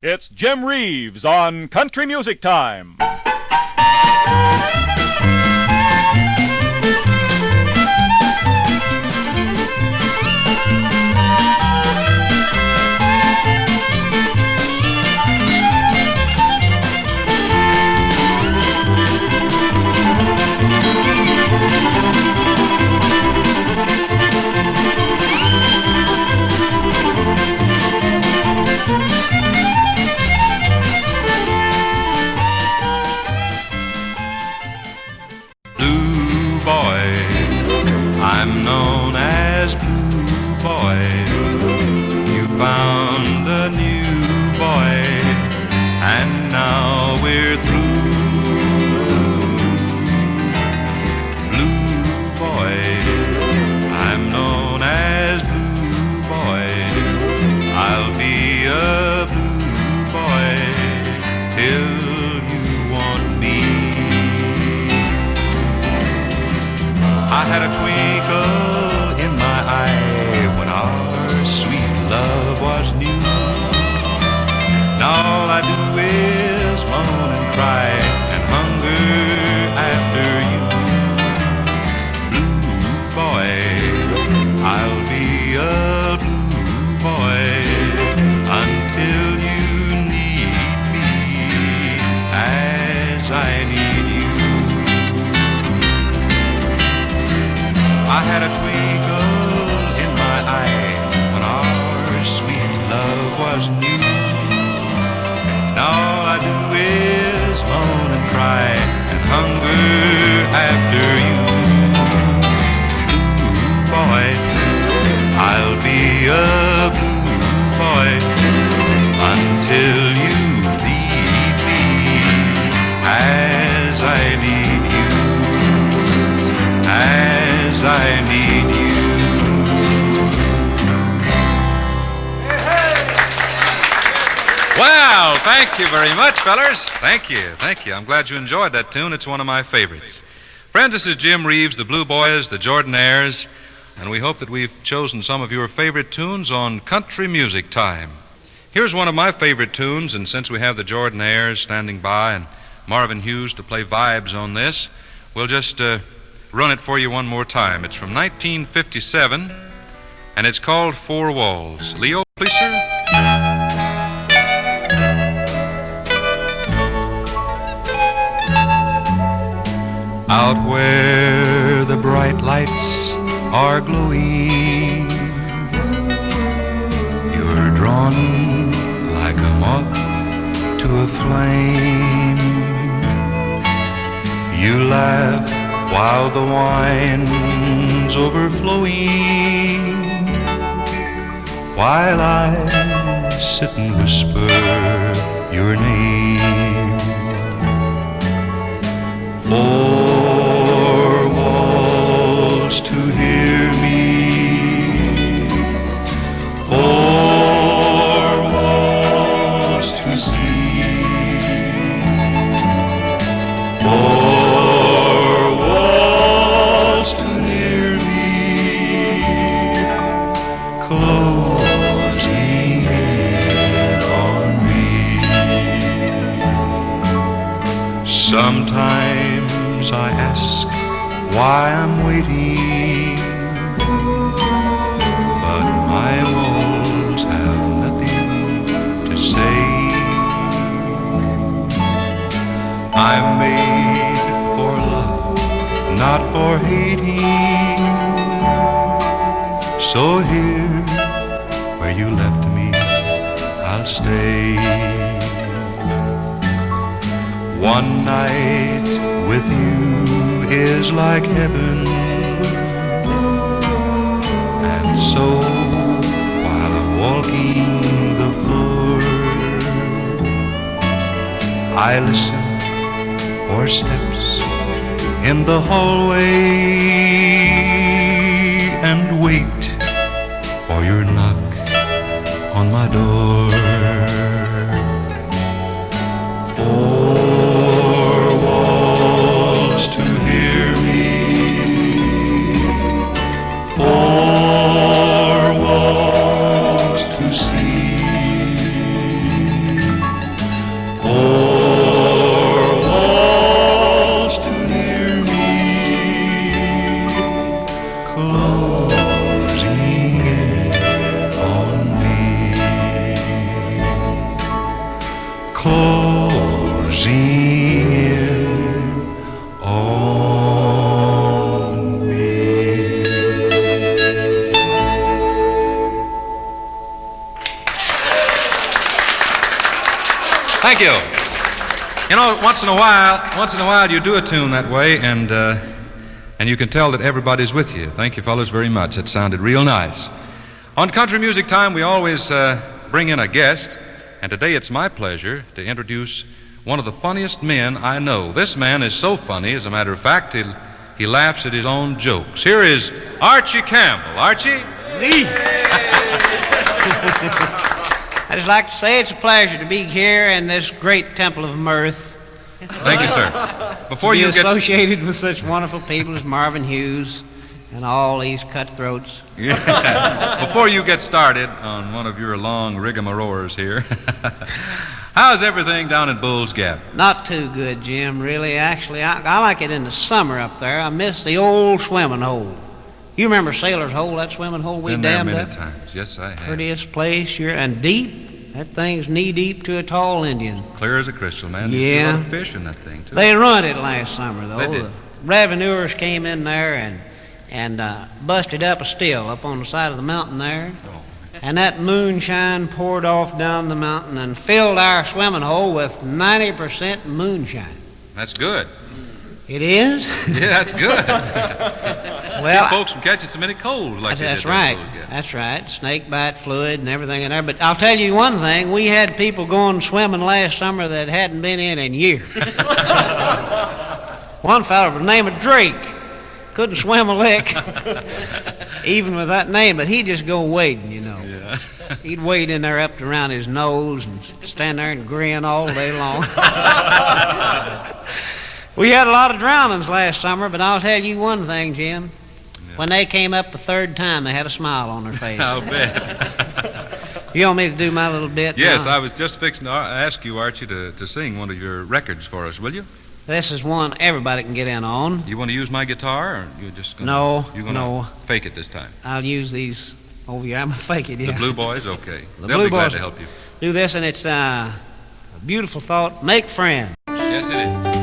It's Jim Reeves on Country Music Time. I'm known as Blue Boy. You found a new boy, and now we're through. Blue Boy, I'm known as Blue Boy. I'll be a blue boy till you want me. I had a twinkle in my eye when our sweet love was new. Now all I do is moan and cry and hunger after you. Blue boy, I'll be a blue boy until you need me as I need you. I had a twinkle in my eye when our sweet love was new. Now all I do is moan and cry and hunger after you. Blue boy, I'll be a blue boy until you leave me as I need you. As I need you. Well, thank you very much, fellers. Thank you. I'm glad you enjoyed that tune. It's one of my favorites. Friends, this is Jim Reeves, the Blue Boys, the Jordanaires, and we hope that we've chosen some of your favorite tunes on Country Music Time. Here's one of my favorite tunes, and since we have the Jordanaires standing by and Marvin Hughes to play vibes on this, we'll just run it for you one more time. It's from 1957, and it's called Four Walls. Leo, please, sir. Out where the bright lights are glowing, you're drawn like a moth to a flame. You laugh while the wine's overflowing, while I sit and whisper your name. Four walls to hear me, four walls to see, four walls to hear me, closing in on me. Sometimes I ask why I'm waiting, but my walls have nothing to say. I'm made for love, not for hating. So here, where you left me, I'll stay. One night with you is like heaven, and so while I'm walking the floor, I listen for steps in the hallway and wait for your knock on my door. Four walls to hear me, four walls to see, Thank you. You know, once in a while, you do a tune that way, and you can tell that everybody's with you. Thank you, fellas, very much. It sounded real nice. On Country Music Time, we always bring in a guest, and today it's my pleasure to introduce one of the funniest men I know. This man is so funny, as a matter of fact, he laughs at his own jokes. Here is Archie Campbell. Archie? Lee. I'd just like to say it's a pleasure to be here in this great temple of mirth. Thank you, sir. Before to be you get associated with such wonderful people as Marvin Hughes and all these cutthroats. Yeah. Before you get started on one of your long rigmaroles here, how's everything down at Bull's Gap? Not too good, Jim, really. Actually, I like it in the summer up there. I miss the old swimming hole. You remember Sailor's Hole, that swimming hole we Been there dammed many up? times. Yes, I have. Prettiest place, sure, and deep. That thing's knee-deep to a tall Indian. Clear as a crystal, man. Yeah. There's a lot of fish in that thing, too. They ruined it last summer, though. They did. The revenuers came in there and busted up a still up on the side of the mountain there. Oh. And that moonshine poured off down the mountain and filled our swimming hole with 90% moonshine. That's good. It is? Yeah, that's good. Well, Keep folks from catching so many colds like they that's did there right. at Bull's Gap. That's right. Snake bite fluid and everything in there. But I'll tell you one thing. We had people going swimming last summer that hadn't been in years. One fellow by the name of Drake couldn't swim a lick, even with that name, but he'd just go wading, you know. Yeah. He'd wade in there up to around his nose and stand there and grin all day long. We had a lot of drownings last summer, but I'll tell you one thing, Jim. Yeah. When they came up the third time, they had a smile on their face. I'll bet. You want me to do my little bit? Yes, now? I was just fixing to ask you, Archie, to sing one of your records for us, will you? This is one everybody can get in on. You want to use my guitar, or you just gonna, No, you're gonna no. fake it this time? I'll use these over here. I'm going to fake it, yeah. The Blue Boys, okay. The They'll Blue be glad Boys to help you. do this, and it's a beautiful thought. Make friends. Yes, it is.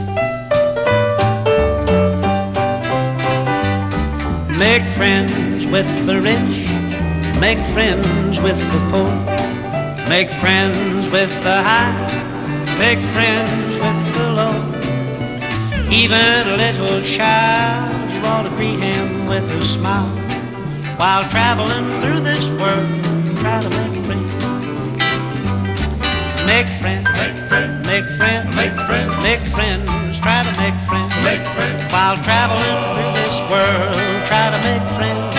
Make friends with the rich, make friends with the poor, make friends with the high, make friends with the low. Even a little child, you ought to greet him with a smile. While traveling through this world, try to make friends. Make friends, make friends, make friends, make friends, make friends, try to make friends. Make friends. While traveling through this world, try to make friends.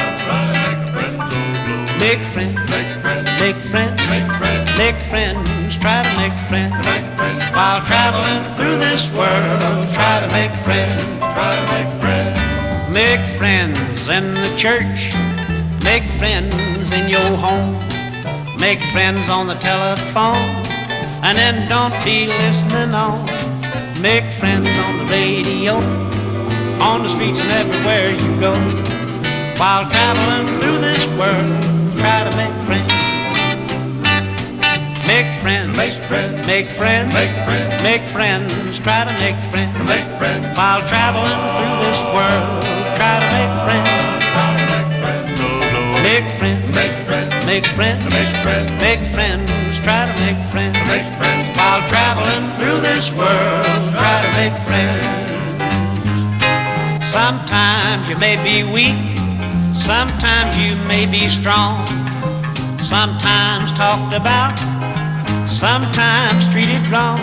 Make friends, make friends, make friends, make friends, make friends, try to make friends. Make friends. While traveling through this world, try to make friends. Try to make friends. Make friends in the church, make friends in your home, make friends on the telephone, and then don't be listening on. Make friends on the radio, on the streets and everywhere you go. While traveling through this world, try to make friends. Make friends, make friends, make friends, make friends, make friends, try to make friends. Make friends. While traveling through this world, try to make friends. Make friends, make friends, make friends, make friends, make friends, try to make friends. Make friends. While traveling through this world, try to make friends. Sometimes you may be weak, sometimes you may be strong, sometimes talked about, sometimes treated wrong.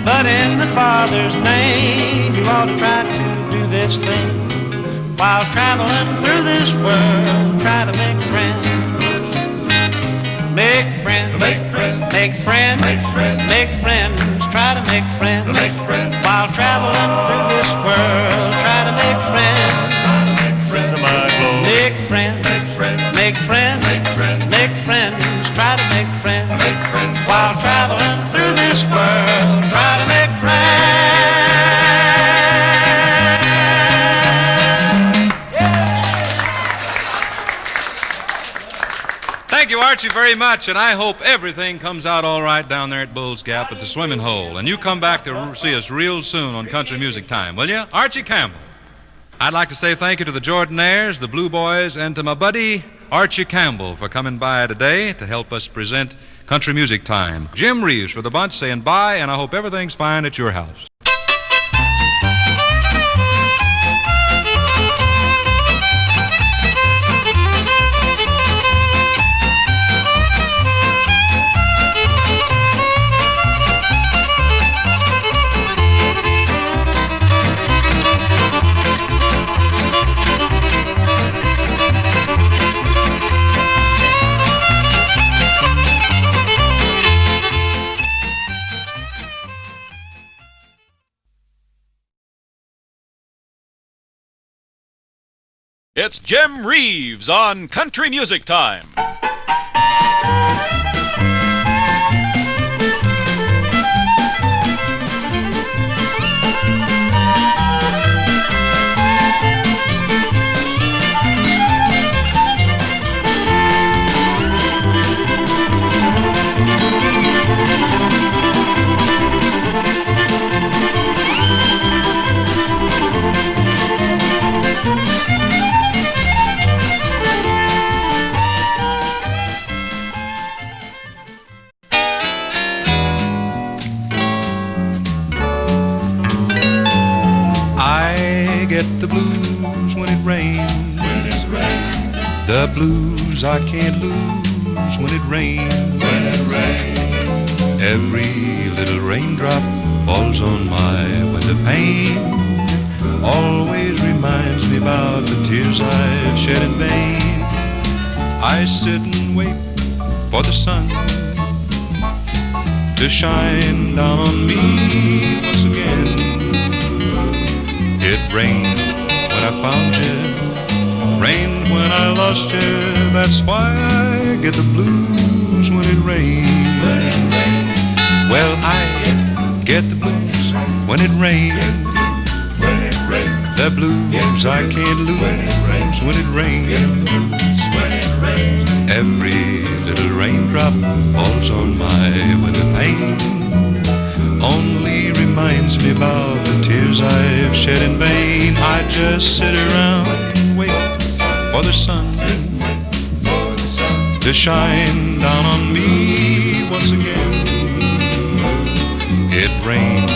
But in the Father's name, you ought to try to do this thing. While traveling through this world, try to make friends. Make friends, make friends, make friends, make friends, make friends, try to make friends. Make friends. While traveling through this world, try to make friends. Friends of my glory. Make friends, make friends, make friends, make friends, make friends, try to make friends. Make friends. While traveling through this world, try to make friends. Thank you, Archie, very much, and I hope everything comes out all right down there at Bull's Gap at the swimming hole. And you come back to see us real soon on Country Music Time, will you? Archie Campbell. I'd like to say thank you to the Jordanaires, the Blue Boys, and to my buddy Archie Campbell for coming by today to help us present Country Music Time. Jim Reeves for the bunch saying bye, and I hope everything's fine at your house. It's Jim Reeves on Country Music Time. I get the blues when it rains. The blues I can't lose when it rains. Every little raindrop falls on my window pane. Always reminds me about the tears I've shed in vain. I sit and wait for the sun to shine down on me once again. It rained when I found you, rained when I lost you. That's why I get the blues when it rains. Well, I get the blues when it rains. The blues I can't lose when it rains. Every little raindrop falls on my window pane. Only reminds me about the tears I've shed in vain. I just sit around and wait for the sun to shine down on me once again. It rained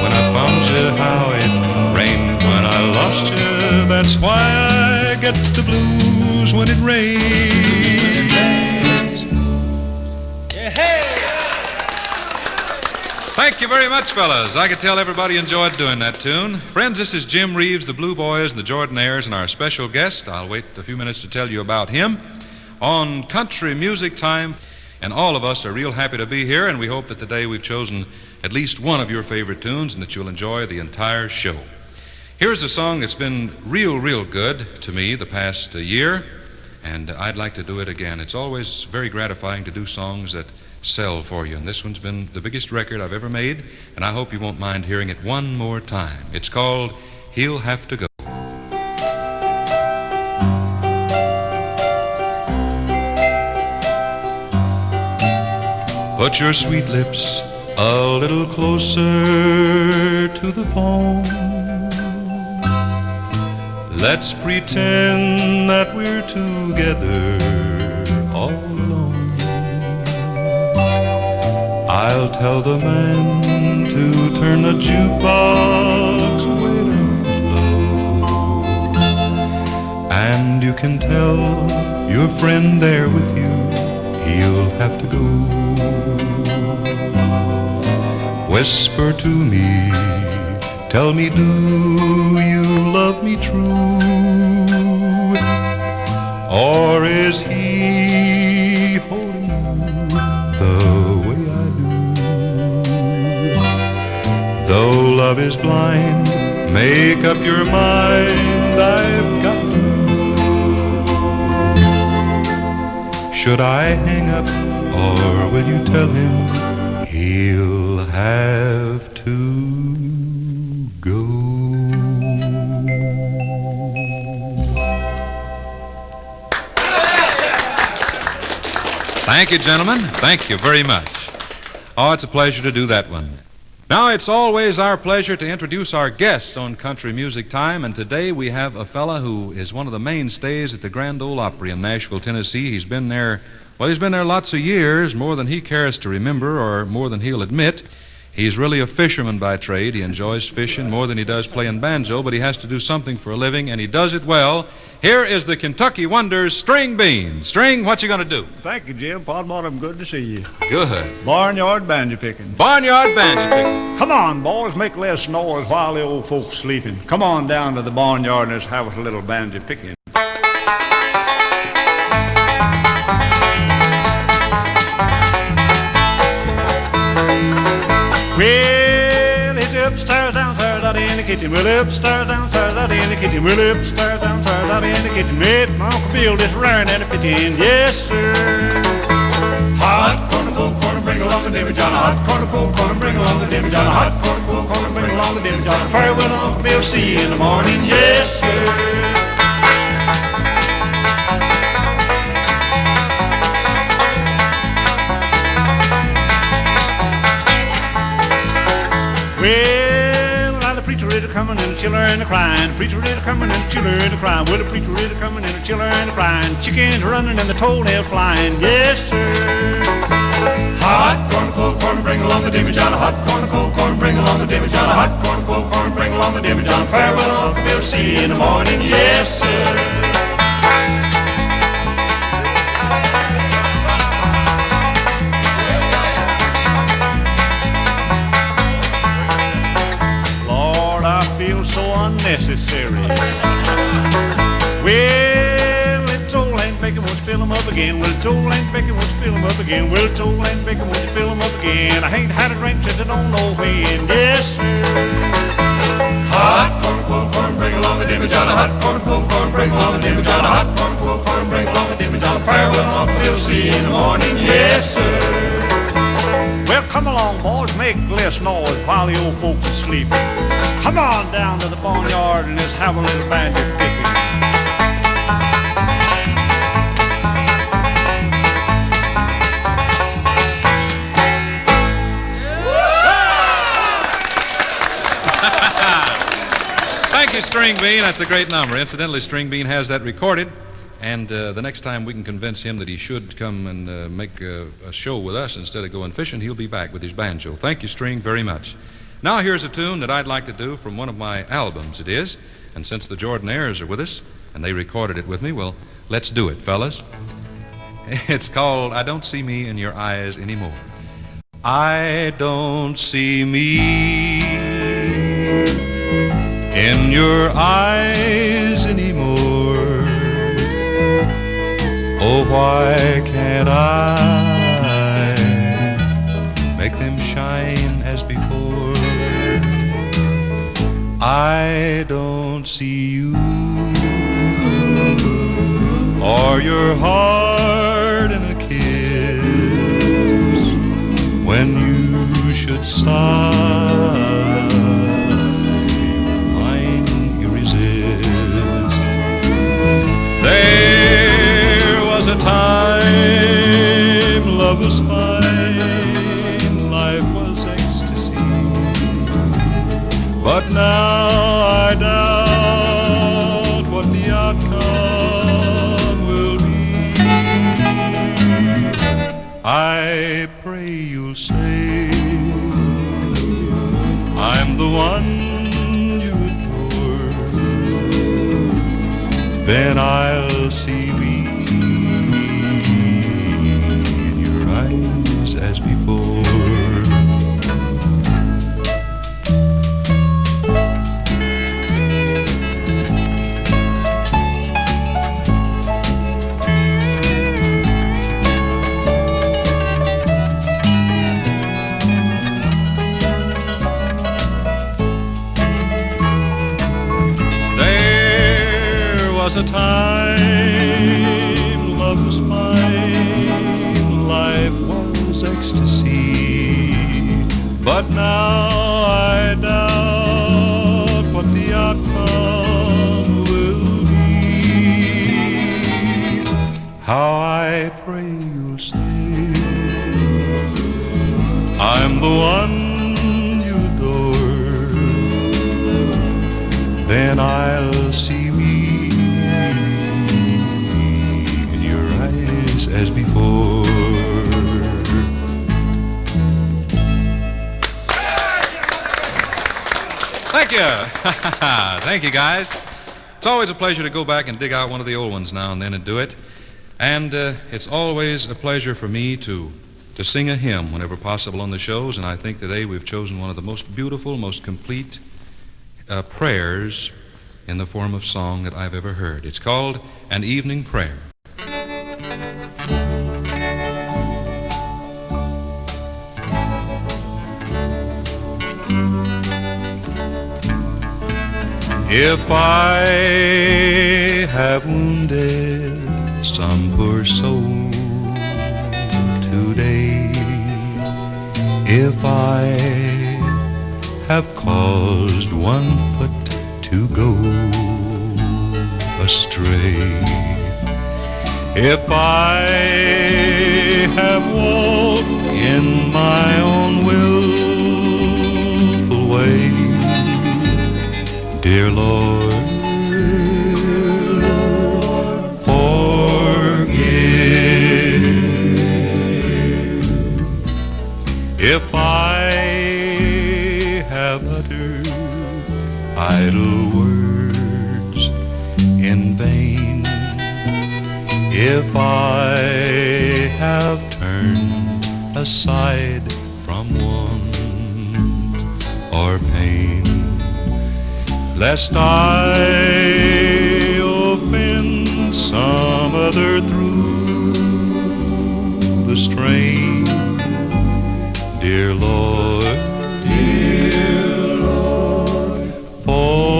when I found you, how it rained when I lost you. That's why I get the blues when it rains. Thank you very much, fellas. I could tell everybody enjoyed doing that tune. Friends, this is Jim Reeves, the Blue Boys, and the Jordanaires, and our special guest. I'll wait a few minutes to tell you about him on Country Music Time. And all of us are real happy to be here, and we hope that today we've chosen at least one of your favorite tunes and that you'll enjoy the entire show. Here's a song that's been real good to me the past year, and I'd like to do it again. It's always very gratifying to do songs that sell for you, and this one's been the biggest record I've ever made, and I hope you won't mind hearing it one more time. It's called He'll Have to Go. Put your sweet lips a little closer to the phone. Let's pretend that we're together all alone. I'll tell the man to turn the jukebox way down low. And you can tell your friend there with you, he'll have to go. Whisper to me, tell me, do you love me true? Or is he holding you the way I do? Though love is blind, make up your mind, I've got to know. Should I hang up, or will you tell him he'll have to go? Thank you, gentlemen. Thank you very much. Oh, it's a pleasure to do that one. Now, it's always our pleasure to introduce our guests on Country Music Time, and today we have a fella who is one of the mainstays at the Grand Ole Opry in Nashville, Tennessee. He's been there Well, he's been there lots of years, more than he cares to remember or more than he'll admit. He's really a fisherman by trade. He enjoys fishing more than he does playing banjo, but he has to do something for a living, and he does it well. Here is the Kentucky Wonder's String Bean. String, what you going to do? Thank you, Jim. Podbottom, good to see you. Good. Barnyard banjo picking. Barnyard banjo picking. Come on, boys, make less noise while the old folks sleeping. Come on down to the barnyard and let's have us a little banjo picking. Well, it's upstairs, downstairs, out in the kitchen. Well, upstairs, downstairs, out in the kitchen. Well, upstairs, downstairs, out in the kitchen. With my Uncle Bill just raring and a pitching. Yes, sir. Hot corner, cold corner, bring along the Debbie John. Hot corner, cold corner, bring along the Debbie John. Hot corner, cold corner, bring along the Debbie John. Farewell, Uncle Bill, see you in the morning. Yes, sir. Well, now the preacher is coming and the chiller and the crying. The preacher is coming and the chiller and the crying. Well, the preacher is coming and the chiller and the crying. Chickens running and the toenails flying. Yes, sir. Hot corn, cold corn, bring along the Debbie John. Hot corn, cold corn, bring along the Debbie John. Hot corn, cold corn, bring along the Debbie John. Farewell, Uncle Bill, see you in the morning. Yes, sir. So unnecessary. Well, it's old Aunt Becky wants to fill 'em up again. Well, it's old Aunt Becky wants to fill 'em up again. Well, it's old Aunt Becky wants to fill 'em up again. I ain't had a drink since I don't know when. Yes, sir. Hot corn, cold corn, bring along the Debbie John. Hot corn, cold corn, bring along the Debbie John. Hot corn, cold corn, bring along the Debbie John. Farewell, Uncle Bill, see you in the morning. Yes, sir. Well, come along, boys, make less noise while the old folks are sleeping. Come on down to the barnyard and let's have a little banjo picking. Thank you, String Bean. That's a great number. Incidentally, String Bean has that recorded, and the next time we can convince him that he should come and make a show with us instead of going fishing, he'll be back with his banjo. Thank you, String, very much. Now here's a tune that I'd like to do from one of my albums, it is. And since the Jordanaires are with us, and they recorded it with me, well, let's do it, fellas. It's called I Don't See Me in Your Eyes Anymore. I don't see me in your eyes anymore. Oh, why can't I make them shine as before? I don't see you or your heart in a kiss when you should sigh. Mine you resist. There was a time love was fine, life was ecstasy. But now I doubt what the outcome will be. I pray you'll say I'm the one you adore. Then I'll see me in your eyes as before. Was a time love was fine, life was ecstasy. But now I doubt what the outcome will be. How I pray you'll say I'm the one you adore. Then I'll see me as before. Thank you. Thank you, guys. It's always a pleasure to go back and dig out one of the old ones now and then and do it. And it's always a pleasure for me to sing a hymn whenever possible on the shows, and I think today we've chosen one of the most beautiful, most complete prayers in the form of song that I've ever heard. It's called An Evening Prayer. If I have wounded some poor soul today, if I have caused one foot to go astray, if I have walked in my own willful way, dear Lord, if I have uttered idle words in vain, if I have turned aside from want or pain, lest I offend some other through the strain, dear Lord, forgive.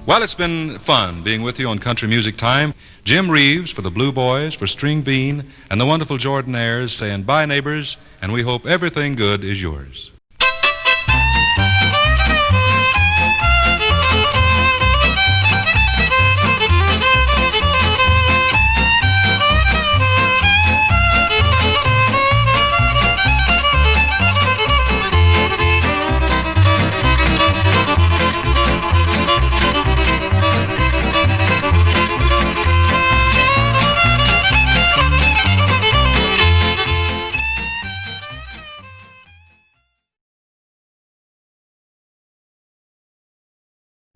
Well, it's been fun being with you on Country Music Time. Jim Reeves for the Blue Boys, for String Bean, and the wonderful Jordanaires saying bye, neighbors, and we hope everything good is yours.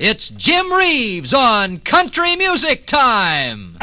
It's Jim Reeves on Country Music Time.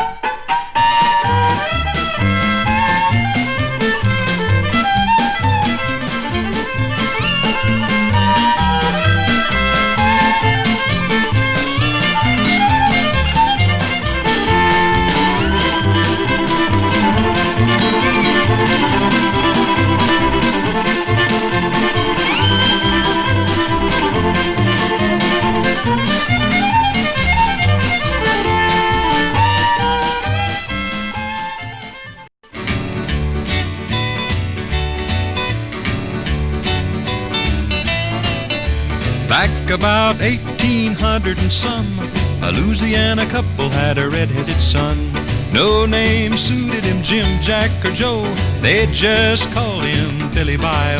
Back about 1800 and some, a Louisiana couple had a red-headed son. No name suited him, Jim, Jack, or Joe. They just called him Billy Bio.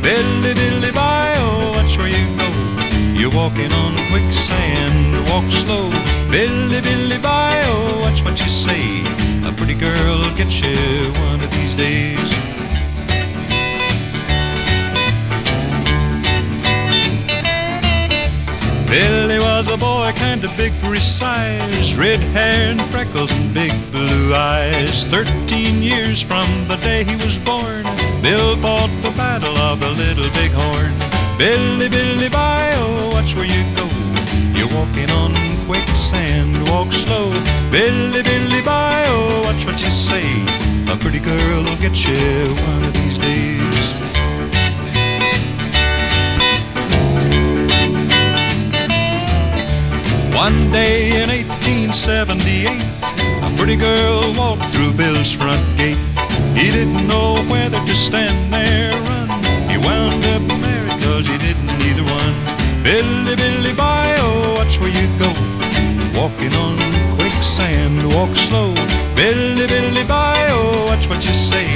Billy, Billy Bio, watch where you go. You're walking on quicksand, walk slow. Billy, Billy Bio, watch what you say. A pretty girl will get you one of these days. Billy was a boy kind of big for his size, red hair and freckles and big blue eyes. 13 years from the day he was born, Bill fought the battle of the Little Big Horn. Billy, Billy Bio, watch where you go. You're walking on quicksand, walk slow. Billy, Billy Bio, watch what you say. A pretty girl will get you one of these days. One day in 1878, a pretty girl walked through Bill's front gate. He didn't know whether to stand there or run. He wound up married 'cause he didn't either one. Billy, Billy Bio, watch where you go. Walking on quicksand, walk slow. Billy, Billy Bio, watch what you say.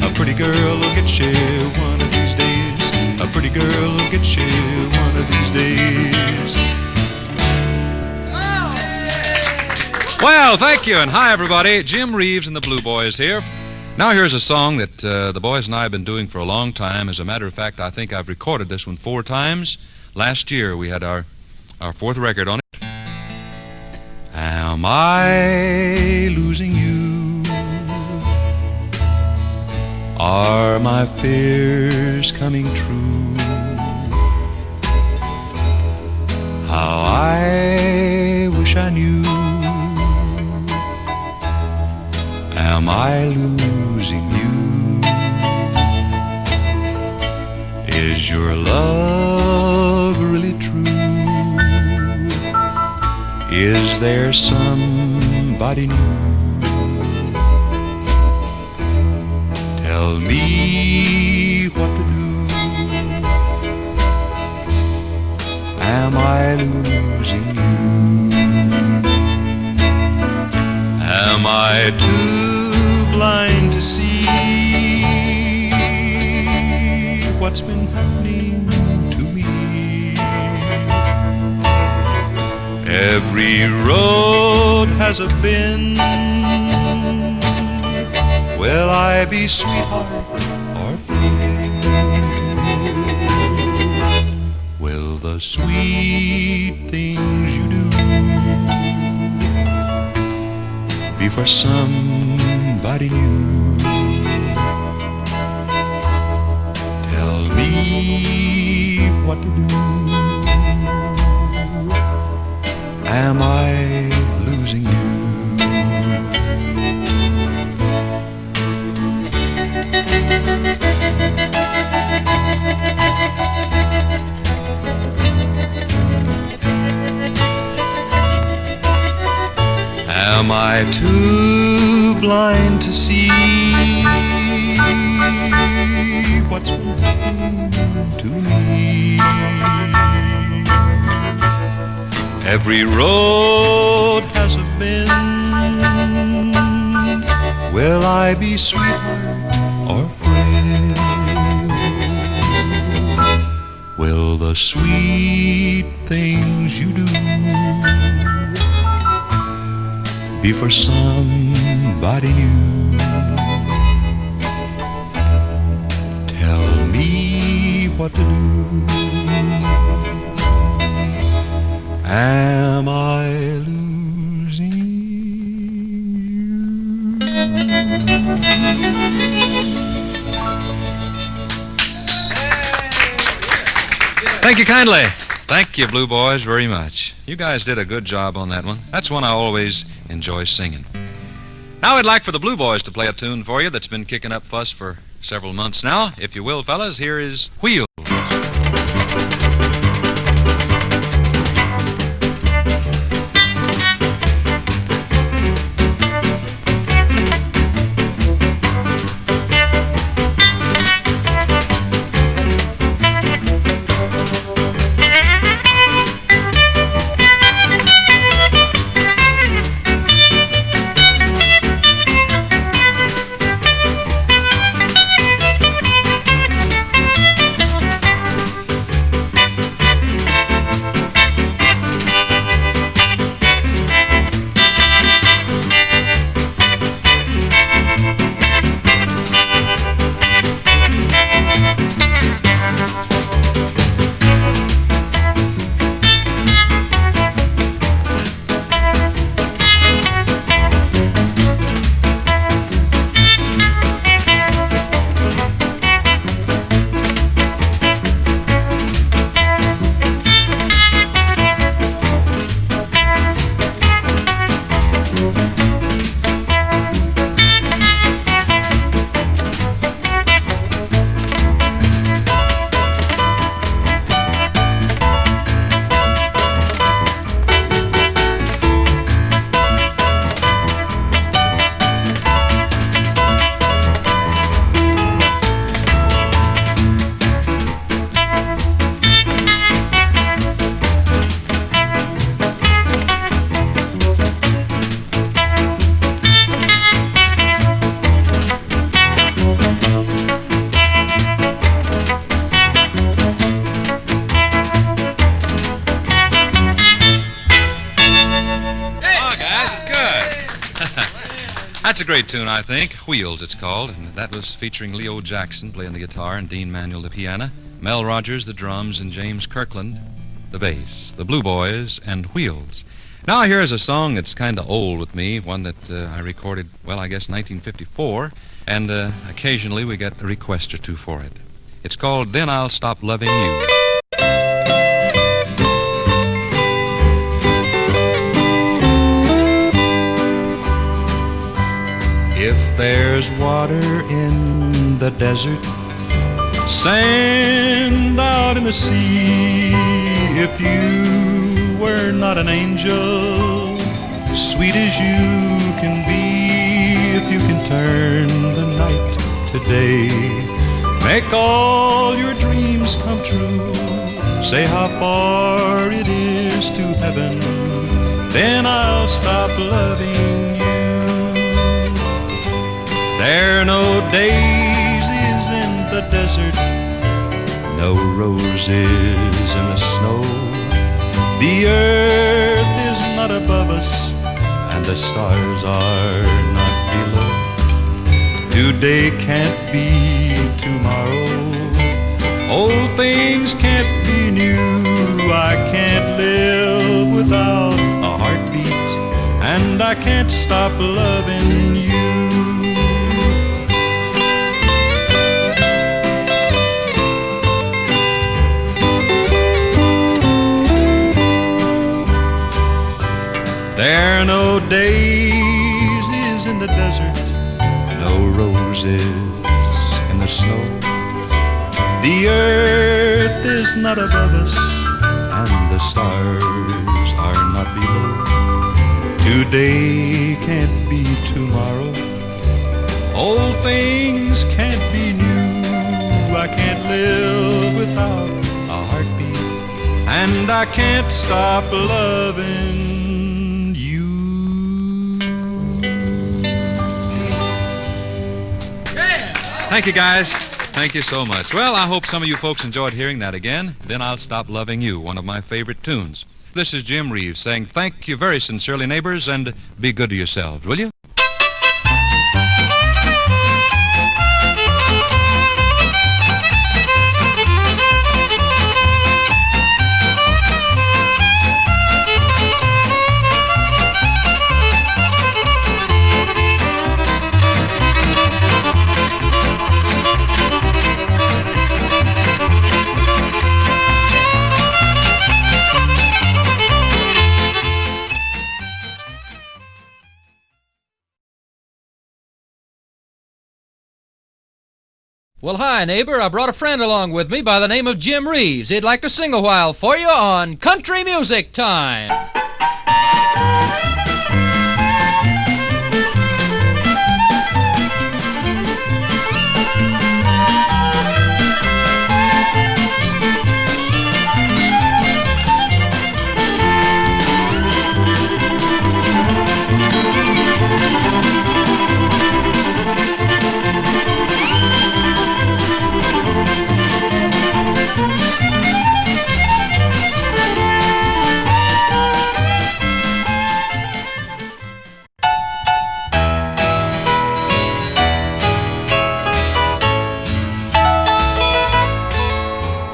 A pretty girl will get you one of these days. A pretty girl will get you one of these days. Well, thank you, and hi, everybody. Jim Reeves and the Blue Boys here. Now here's a song that the boys and I have been doing for a long time. As a matter of fact, I think I've recorded this one 4 times. Last year, we had our 4th record on it. Am I losing you? Are my fears coming true? How I wish I knew. Am I losing you? Is your love really true? Is there somebody new? Tell me what to do. Am I losing you? Am I too blind to see what's been happening to me? Every road has a bend. Will I be sweetheart or friend? Will the sweet things you do be for somebody new? Tell me what to do. Am I losing you? Am I too blind to see what's been happening to me? Every road has a bend. Will I be sweetheart or friend? Will the sweet things you do be for somebody new? Tell me what to do. Am I losing you? Thank you kindly. Thank you, Blue Boys, very much. You guys did a good job on that one. That's one I always enjoy singing. Now I'd like for the Blue Boys to play a tune for you that's been kicking up fuss for several months now. If you will, fellas, here is Wheels. That's a great tune, I think. Wheels, it's called. And that was featuring Leo Jackson playing the guitar and Dean Manuel the piano, Mel Rogers the drums, and James Kirkland the bass. The Blue Boys and Wheels. Now here's a song that's kind of old with me, one that I recorded, I guess 1954, and occasionally we get a request or two for it. It's called Then I'll Stop Loving You. If there's water in the desert, sand out in the sea, if you were not an angel, sweet as you can be, if you can turn the night to day, make all your dreams come true, say how far it is to heaven, then I'll stop loving you. There are no daisies in the desert, no roses in the snow. The earth is not above us, and the stars are not below. Today can't be tomorrow. Old things can't be new. I can't live without a heartbeat, and I can't stop loving you. There are no daisies in the desert, no roses in the snow. The earth is not above us, and the stars are not below. Today can't be tomorrow. Old things can't be new. I can't live without a heartbeat, and I can't stop loving. Thank you, guys. Thank you so much. Well, I hope some of you folks enjoyed hearing that again. Then I'll Stop Loving You, one of my favorite tunes. This is Jim Reeves saying thank you very sincerely, neighbors, and be good to yourselves, will you? Well, hi, neighbor. I brought a friend along with me by the name of Jim Reeves. He'd like to sing a while for you on Country Music Time.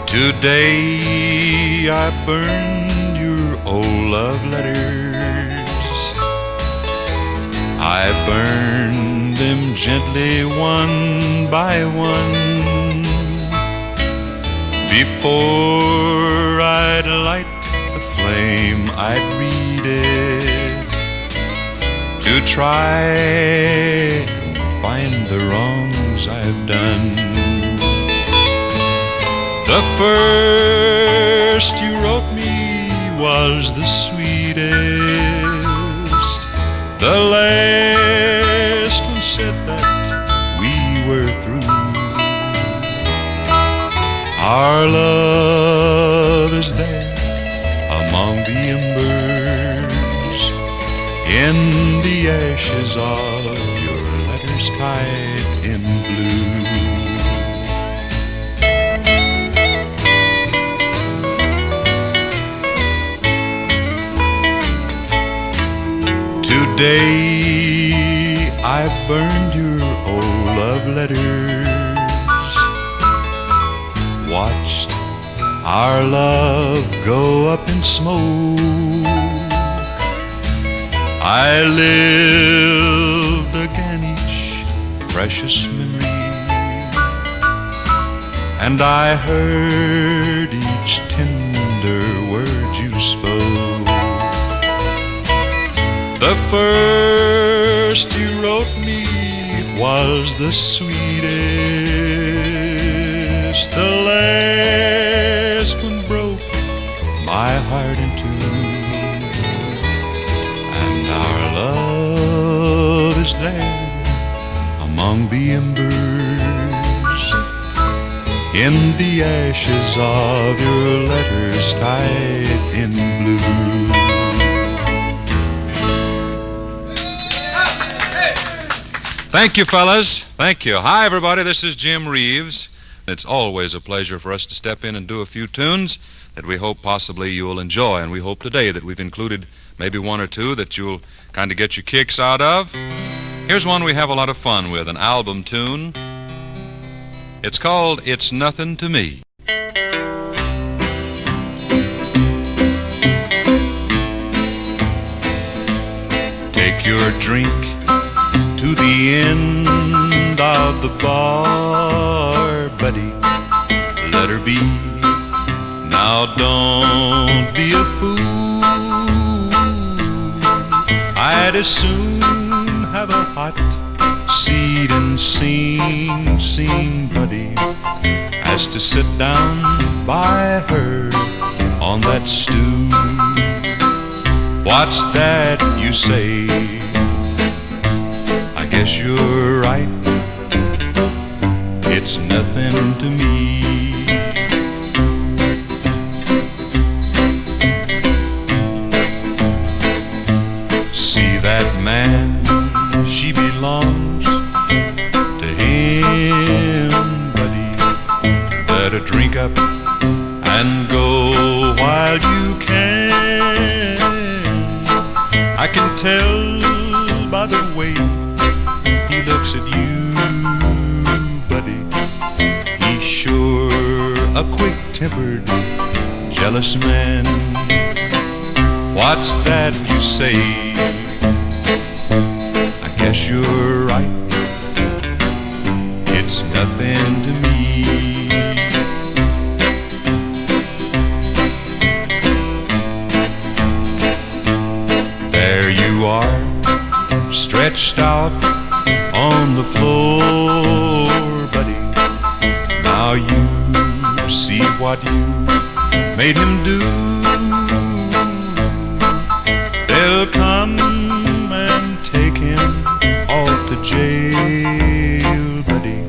Today I burned your old love letters. I burned them gently one by one. Before I'd light the flame, I'd read it to try and find the wrongs I've done. The first you wrote me was the sweetest. The last one said that we were through. Our love is there among the embers, in the ashes of your letters tied in blue. Today I burned your old love letters, watched our love go up in smoke. I lived again each precious memory, and I heard each tender word you spoke. The first you wrote me was the sweetest. The last one broke my heart in two. And our love is there among the embers, in the ashes of your letters tied in blue. Thank you, fellas. Thank you. Hi, everybody. This is Jim Reeves. It's always a pleasure for us to step in and do a few tunes that we hope possibly you'll enjoy. And we hope today that we've included maybe one or two that you'll kind of get your kicks out of. Here's one we have a lot of fun with, an album tune. It's called It's Nothing to Me. Take your drink to the end of the bar, buddy, let her be. Now don't be a fool. I'd as soon have a hot seat and sing, buddy, as to sit down by her on that stool. What's that you say? I guess you're right. It's nothing to me. See that man, she belongs to him, buddy. Let her drink up and go while you can. I can tell by the way he looks at you, buddy. He's sure a quick-tempered, jealous man. What's that you say? I guess you're right. It's nothing to me. There you are, stretched out on the floor, buddy. Now you see what you made him do. They'll come and take him off to jail, buddy.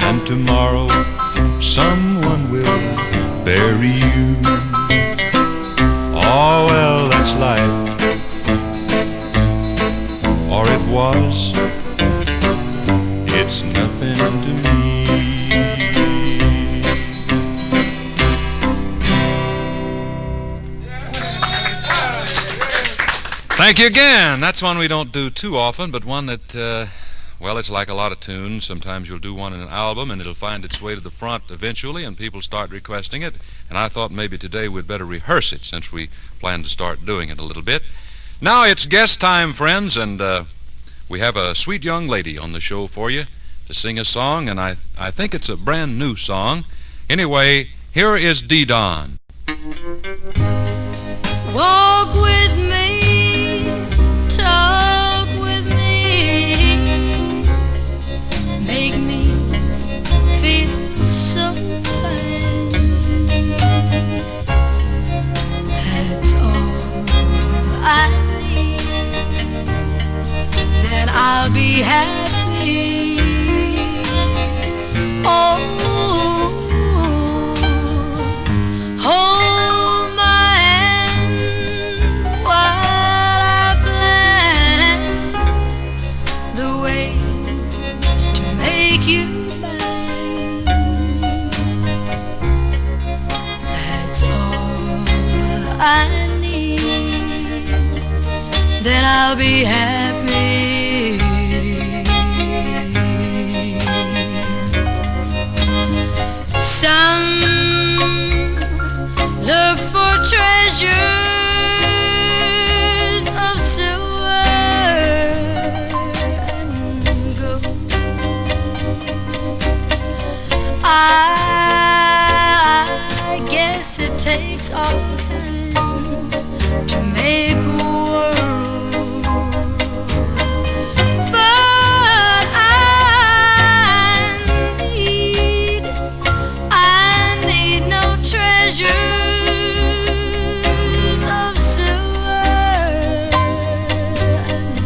And tomorrow someone will bury you. Oh, well, that's life. Or it was. It's nothing to me. Thank you again. That's one we don't do too often, but one that, well, it's like a lot of tunes. Sometimes you'll do one in an album, and it'll find its way to the front eventually, and people start requesting it. And I thought maybe today we'd better rehearse it, since we plan to start doing it a little bit. Now it's guest time, friends, and we have a sweet young lady on the show for you to sing a song, and I think it's a brand new song. Anyway, here is Dee Don. Walk with me, talk with me, make me feel so fine. That's all I need, then I'll be happy. Oh, hold my hand while I plan the ways to make you mine. That's all I need, then I'll be happy. Some look for treasures of silver and gold. I guess it takes all kinds to make a world, but I need no treasures of silver and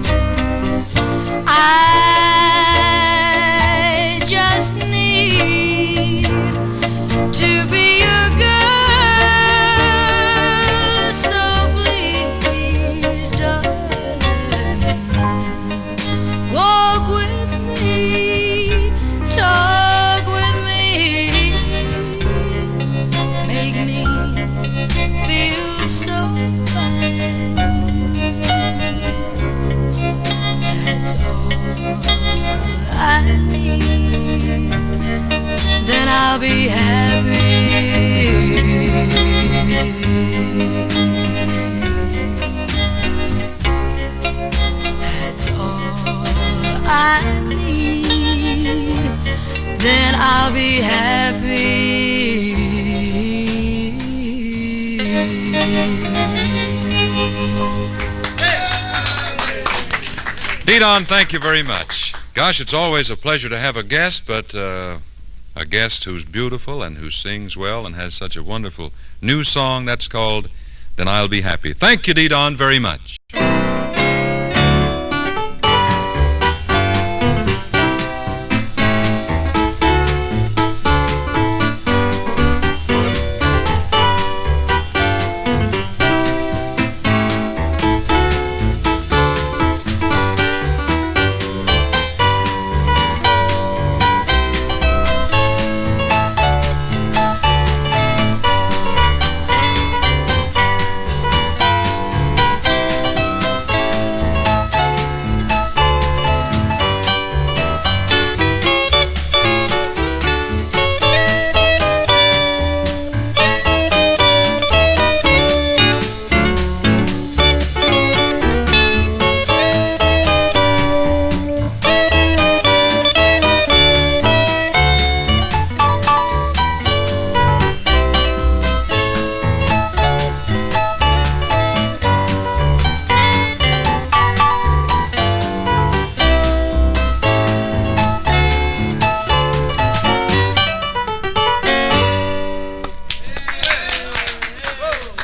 gold. I just need to be your girl, so please, darling, walk with me, talk with me, make me feel so fine. That's all I need, then I'll be happy. That's all I need, then I'll be happy. Dee Don, thank you very much. Gosh, it's always a pleasure to have a guest, but a guest who's beautiful and who sings well and has such a wonderful new song that's called Then I'll Be Happy. Thank you, Dee Don, very much.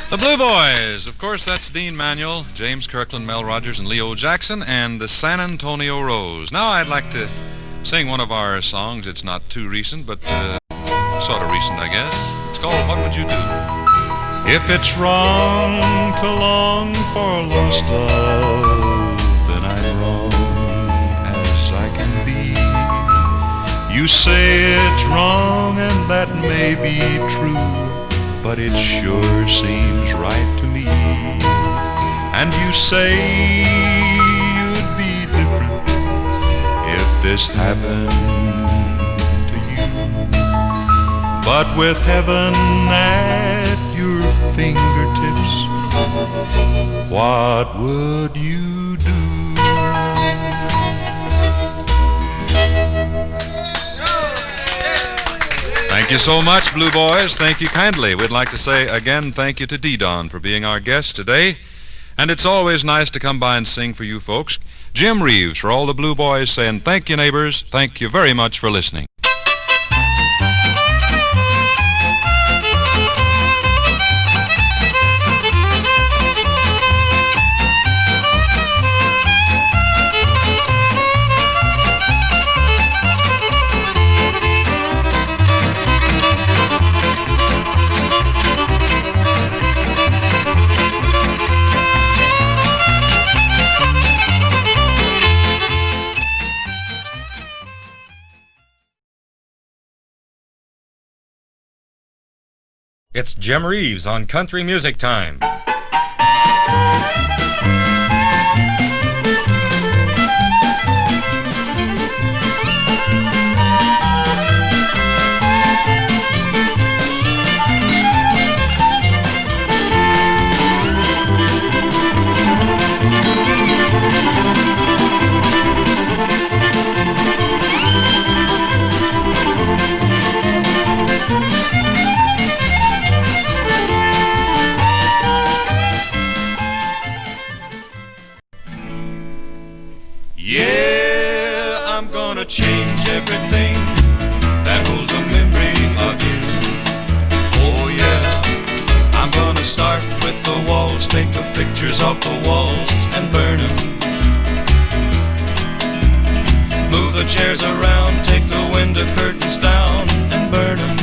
The Blue Boys, of course, that's Dean Manuel, James Kirkland, Mel Rogers, and Leo Jackson, and the San Antonio Rose. Now I'd like to sing one of our songs. It's not too recent, but sort of recent, I guess. It's called What Would You Do? If it's wrong to long for lost love, then I'm wrong as I can be. You say it's wrong and that may be true, but it sure seems right to me. And you say you'd be different if this happened to you. But with heaven at your fingertips, what would you do? Thank you so much, Blue Boys. Thank you kindly. We'd like to say again thank you to Dee Don for being our guest today. And it's always nice to come by and sing for you folks. Jim Reeves for all the Blue Boys saying thank you, neighbors. Thank you very much for listening. It's Jim Reeves on Country Music Time. Yeah, I'm gonna change everything that holds a memory of you. Oh yeah, I'm gonna start with the walls, take the pictures off the walls and burn them. Move the chairs around, take the window curtains down and burn them.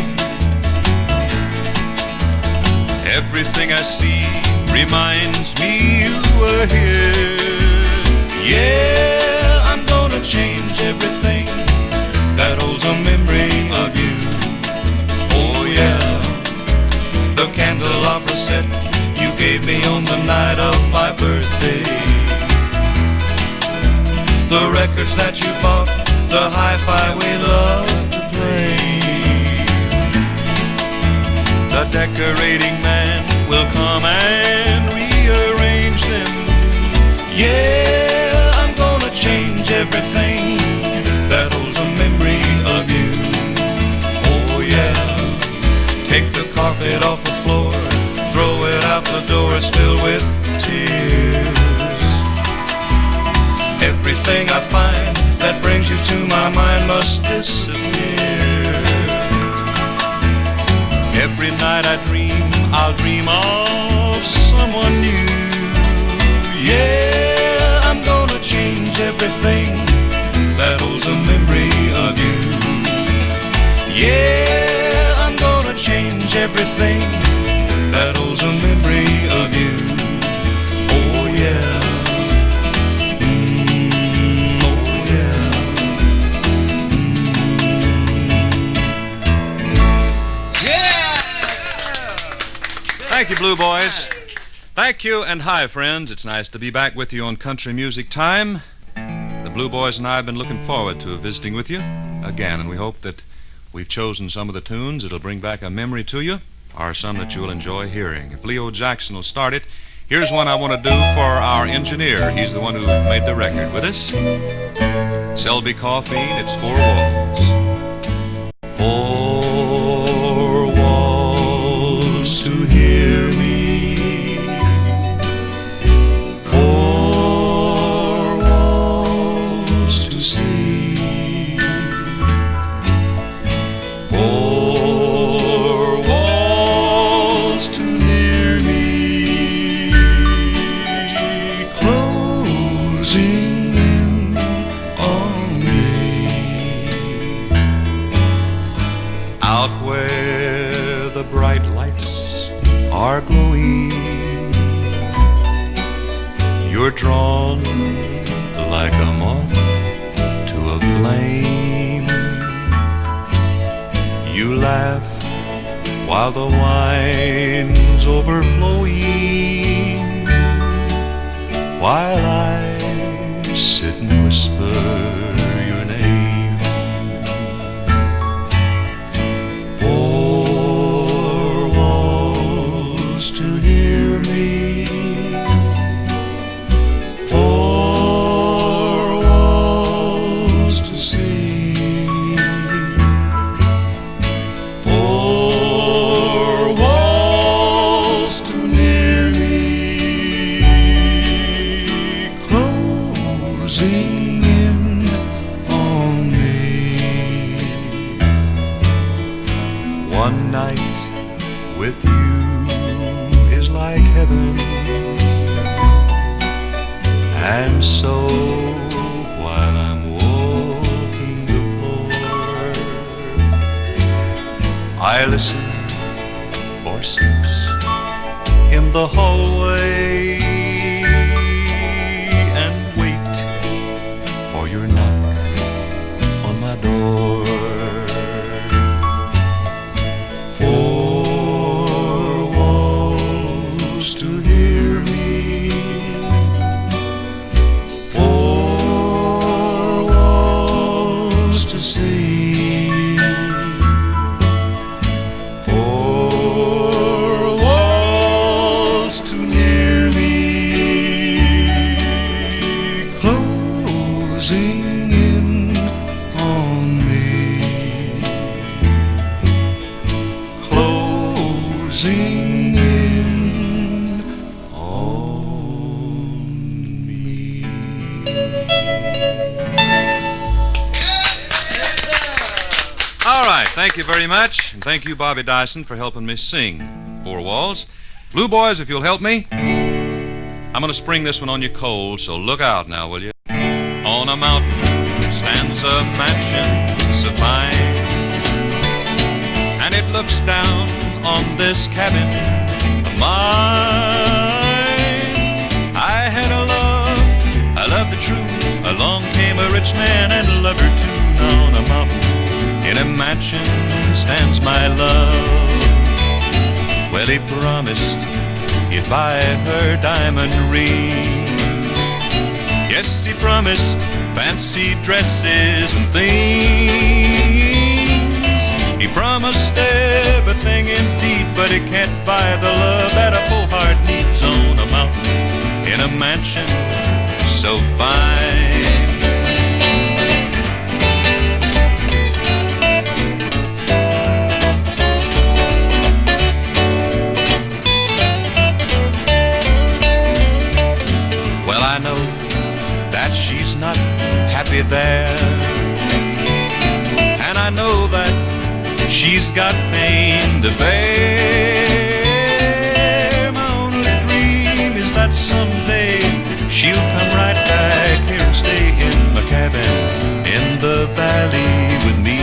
Everything I see reminds me you were here. Yeah, I'm gonna change everything that holds a memory of you. Oh yeah, the candelabra set you gave me on the night of my birthday. The records that you bought, the hi-fi we love to play. The decorating man will come and rearrange them. Yeah, I'm gonna change everything that holds a memory of you. Oh yeah, take the carpet off the floor, throw it out the door, it's filled with tears. Everything I find that brings you to my mind must disappear. Every night I dream, I'll dream of someone new. Yeah, I'm gonna change everything that holds a memory of you. Yeah, I'm gonna change everything that holds a memory of you. Oh yeah. Thank you, Blue Boys. Thank you, and hi, friends. It's nice to be back with you on Country Music Time. The Blue Boys and I have been looking forward to visiting with you again, and we hope that we've chosen some of the tunes that'll bring back a memory to you, or some that you'll enjoy hearing. If Leo Jackson will start it, here's one I want to do for our engineer. He's the one who made the record with us. Selby Caulfield, it's Four Walls. Four walls to hear me, four walls to see, four walls to hear me, closing in on me. Out where the bright lights are glowing, you're drawn like a moth to a flame. You laugh while the wine's overflowing, while I sit and whisper your name. Four walls to hear me, four walls to see, four walls too near me, closing in on me. One night with you is like heaven, and so while I'm walking the floor, I listen for steps in the hallway and wait for your knock on my door. Four walls to hear me, four walls to see, four walls too near All right, thank you very much. And thank you, Bobby Dyson, for helping me sing Four Walls. Blue Boys, if you'll help me, I'm going to spring this one on you cold, so look out now, will you? On a mountain stands a mansion so fine, and it looks down on this cabin of mine. I had a love, I loved her true. Along came a rich man and loved her too. On a mountain in a mansion stands my love. Well, he promised he'd buy her diamond rings. Yes, he promised fancy dresses and things. He promised everything indeed, but he can't buy the love that a full heart needs on a mountain in a mansion so fine. Well, I know that she's not happy there, and I know that she's got pain to bear. My only dream is that someday she'll come right back here and stay in my cabin in the valley with me.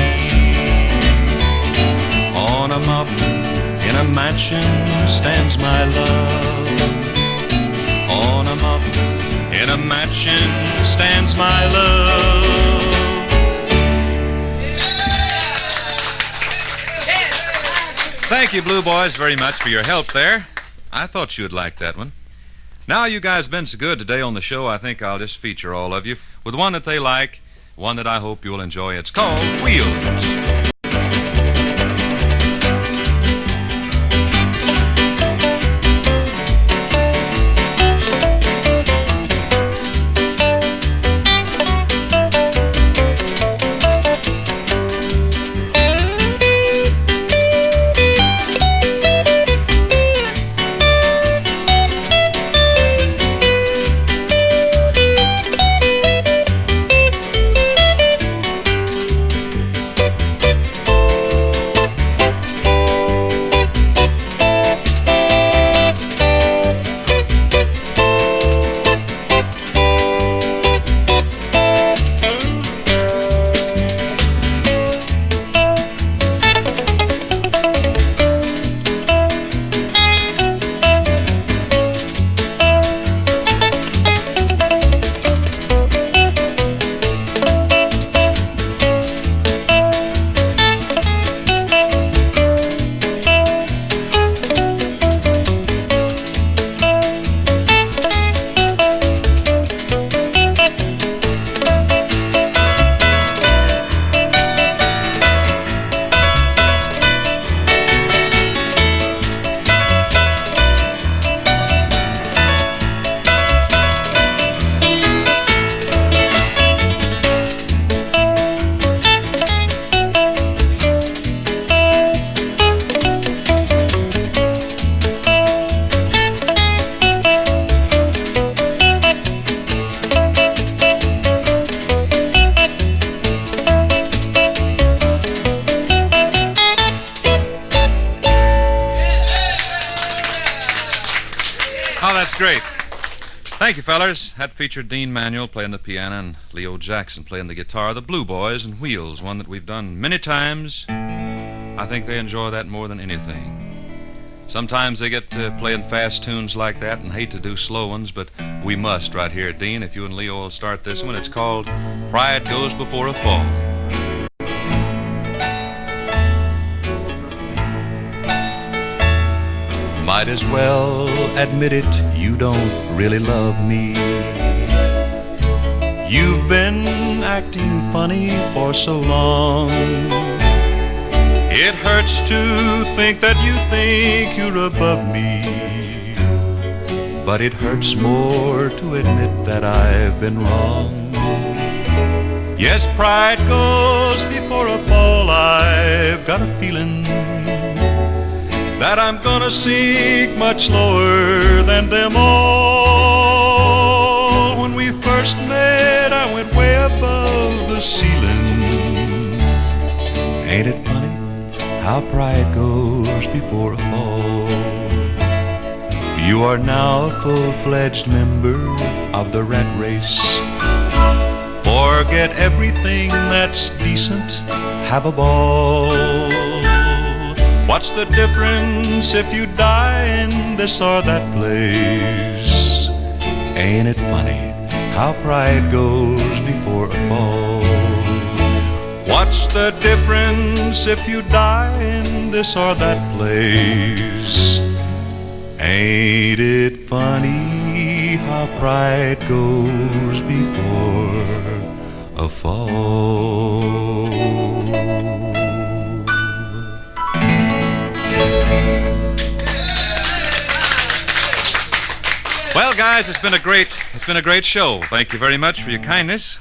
On a mountain in a mansion stands my love. On a mountain in a mansion stands my love. Thank you, Blue Boys, very much for your help there. I thought you would like that one. Now you guys have been so good today on the show, I think I'll just feature all of you with one that they like, one that I hope you'll enjoy. It's called Wheels. Oh, that's great. Thank you, fellers. That featured Dean Manuel playing the piano and Leo Jackson playing the guitar. The Blue Boys and Wheels, one that we've done many times. I think they enjoy that more than anything. Sometimes they get to playing fast tunes like that and hate to do slow ones, but we must right here. Dean, if you and Leo will start this one, it's called Pride Goes Before a Fall. Might as well admit it, you don't really love me. You've been acting funny for so long. It hurts to think that you think you're above me, but it hurts more to admit that I've been wrong. Yes, pride goes before a fall. I've got a feeling that I'm gonna sink much lower than them all. When we first met, I went way above the ceiling. Ain't it funny how pride goes before a fall? You are now a full-fledged member of the rat race. Forget everything that's decent, have a ball. What's the difference if you die in this or that place? Ain't it funny how pride goes before a fall? What's the difference if you die in this or that place? Ain't it funny how pride goes before a fall? Well, guys, it's been a great show. Thank you very much for your kindness.